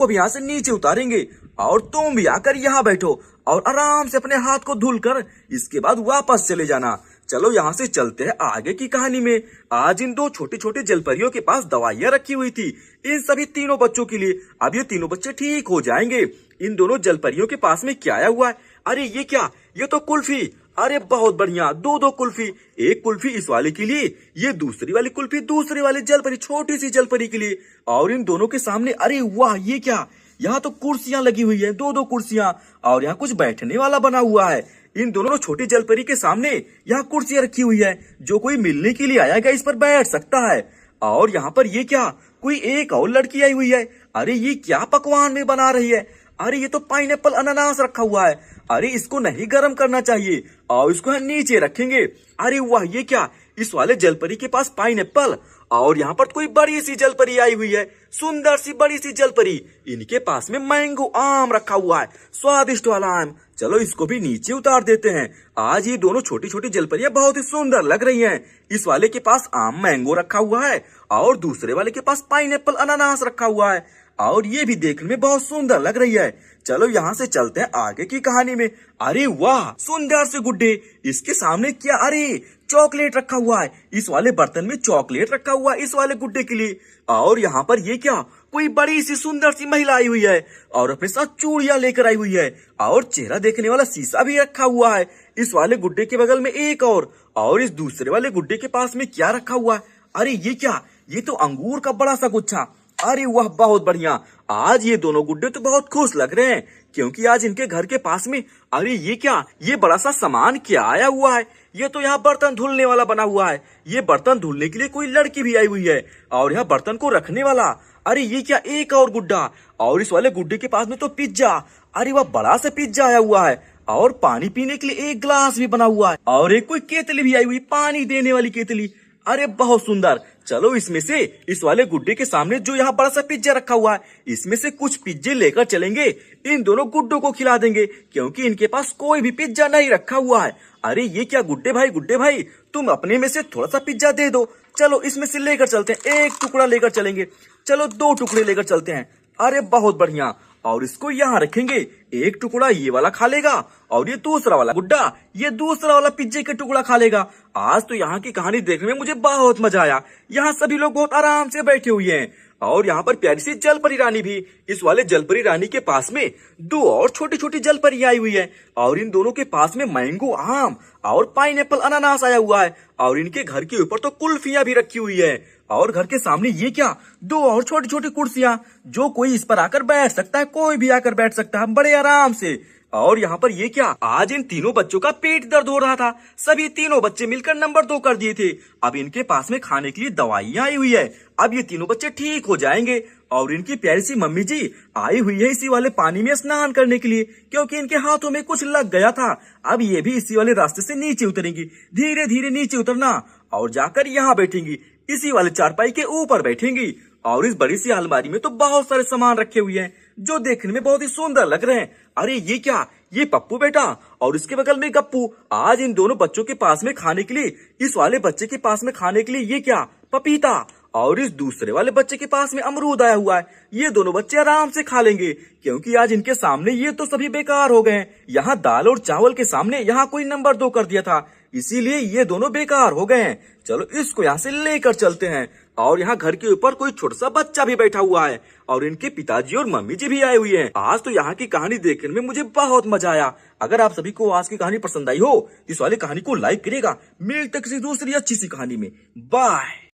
को भी यहाँ से नीचे उतारेंगे और तुम भी आकर यहाँ बैठो और आराम से अपने हाथ को धुलकर इसके बाद वापस चले जाना। चलो यहाँ से चलते हैं आगे की कहानी में। आज इन दो छोटे छोटे जलपरियों के पास दवाइयाँ रखी हुई थी इन सभी तीनों बच्चों के लिए। अब ये तीनों बच्चे ठीक हो जाएंगे। इन दोनों जलपरियों के पास में क्या आया हुआ है? अरे ये क्या, ये तो कुल्फी। अरे बहुत बढ़िया, दो दो कुल्फी। एक कुल्फी इस वाले के लिए, ये दूसरी वाली कुल्फी दूसरे वाले जलपरी, छोटी सी जलपरी के लिए। और इन दोनों के सामने, अरे वाह ये क्या, यहाँ तो कुर्सियां लगी हुई है, दो दो कुर्सियां, और यहाँ कुछ बैठने वाला बना हुआ है। इन दोनों छोटी जलपरी के सामने यहाँ कुर्सियां रखी हुई है, जो कोई मिलने के लिए आएगा इस पर बैठ सकता है। और यहाँ पर ये क्या, कोई एक और लड़की आई हुई है। अरे ये क्या पकवान में बना रही है? अरे ये तो पाइनएप्पल अनानास रखा हुआ है। अरे इसको नहीं गर्म करना चाहिए और इसको नीचे रखेंगे। अरे वाह ये क्या, इस वाले जलपरी के पास पाइनएप्पल, और यहाँ पर कोई बड़ी सी जलपरी आई हुई है, सुंदर सी बड़ी सी जलपरी। इनके पास में मैंगो आम रखा हुआ है, स्वादिष्ट वाला आम। चलो इसको भी नीचे उतार देते हैं। आज ये दोनों छोटी छोटी जलपरियां बहुत ही सुंदर लग रही हैं। इस वाले के पास आम मैंगो रखा हुआ है और दूसरे वाले के पास पाइनएप्पल अनानास रखा हुआ है, और ये भी देखने में बहुत सुंदर लग रही है। चलो यहाँ से चलते हैं आगे की कहानी में। अरे वाह सुंदर से गुड्डे, इसके सामने क्या, अरे चॉकलेट रखा हुआ है। इस वाले बर्तन में चॉकलेट रखा हुआ है इस वाले गुड्डे के लिए। और यहाँ पर ये क्या, कोई बड़ी सी सुंदर सी महिला आई हुई है और अपने साथ चूड़ियां लेकर आई हुई है, और चेहरा देखने वाला शीशा भी रखा हुआ है इस वाले गुड्डे के बगल में एक और इस दूसरे वाले गुड्डे के पास में क्या रखा हुआ है? अरे ये क्या, ये तो अंगूर का बड़ा सा गुच्छा। अरे वाह बहुत बढ़िया। आज ये दोनों गुड्डे तो बहुत खुश लग रहे हैं, क्योंकि आज इनके घर के पास में, अरे ये क्या, ये बड़ा सा सामान क्या आया हुआ है? ये तो यहाँ बर्तन धुलने वाला बना हुआ है। ये बर्तन धुलने के लिए कोई लड़की भी आई हुई है, और यहाँ बर्तन को रखने वाला। अरे ये क्या, एक और गुड्डा, और इस वाले गुड्डे के पास में तो पिज्जा। अरे वह बड़ा सा पिज्जा आया हुआ है, और पानी पीने के लिए एक गिलास भी बना हुआ है, और एक कोई केतली भी आई हुई, पानी देने वाली केतली। अरे बहुत सुंदर। चलो इसमें से, इस वाले गुड्डे के सामने जो यहाँ बड़ा सा पिज्जा रखा हुआ है, इसमें से कुछ पिज्जे लेकर चलेंगे, इन दोनों गुड्डों को खिला देंगे, क्योंकि इनके पास कोई भी पिज्जा नहीं रखा हुआ है। अरे ये क्या गुड्डे भाई, तुम अपने में से थोड़ा सा पिज्जा दे दो। चलो इसमें से लेकर चलते हैं, एक टुकड़ा लेकर चलेंगे, चलो दो टुकड़े लेकर चलते हैं। अरे बहुत बढ़िया, और इसको यहाँ रखेंगे। एक टुकड़ा ये वाला खा लेगा, और ये दूसरा वाला गुड्डा ये दूसरा वाला पिज्जे का टुकड़ा खा लेगा। आज तो यहाँ की कहानी देखने में मुझे बहुत मजा आया। यहाँ सभी लोग बहुत आराम से बैठे हुए हैं, और यहाँ पर प्यारी सी जलपरी रानी भी। इस वाले जलपरी रानी के पास में दो और छोटी छोटी जलपरी आई हुई है, और इन दोनों के पास में मैंगो आम और पाइनएप्पल अनानास आया हुआ है, और इनके घर के ऊपर तो कुल्फियां भी रखी हुई है। और घर के सामने ये क्या, दो और छोटी छोटी कुर्सियां, जो कोई इस पर आकर बैठ सकता है, कोई भी आकर बैठ सकता है बड़े आराम से। और यहाँ पर ये क्या, आज इन तीनों बच्चों का पेट दर्द हो रहा था, सभी तीनों बच्चे मिलकर नंबर 2 कर दिए थे। अब इनके पास में खाने के लिए दवाइयाँ आई हुई है। अब ये तीनों बच्चे ठीक हो जाएंगे, और इनकी प्यारी सी मम्मी जी आई हुई है इसी वाले पानी में स्नान करने के लिए, क्योंकि इनके हाथों में कुछ लग गया था। अब ये भी इसी वाले रास्ते से नीचे उतरेंगी, धीरे धीरे नीचे उतरना, और जाकर यहाँ बैठेंगी, इसी वाले चारपाई के ऊपर बैठेंगी। और इस बड़ी सी अलमारी में तो बहुत सारे सामान रखे हुए हैं, जो देखने में बहुत ही सुंदर लग रहे हैं। अरे ये क्या, ये पप्पू बेटा और इसके बगल में गप्पू। आज इन दोनों बच्चों के पास में खाने के लिए, इस वाले बच्चे के पास में खाने के लिए ये क्या, पपीता, और इस दूसरे वाले बच्चे के पास में अमरूद आया हुआ है। ये दोनों बच्चे आराम से खा लेंगे, क्योंकि आज इनके सामने ये तो सभी बेकार हो गए हैं। यहाँ दाल और चावल के सामने यहाँ कोई नंबर 2 कर दिया था, इसीलिए ये दोनों बेकार हो गए हैं। चलो इसको यहाँ से लेकर चलते हैं। और यहाँ घर के ऊपर कोई छोटा सा बच्चा भी बैठा हुआ है, और इनके पिताजी और मम्मी जी भी आए हुए हैं। आज तो यहाँ की कहानी देखने में मुझे बहुत मजा आया। अगर आप सभी को आज की कहानी पसंद आई हो, इस वाली कहानी को लाइक करिएगा। मिलते किसी दूसरी अच्छी सी कहानी में। बाय।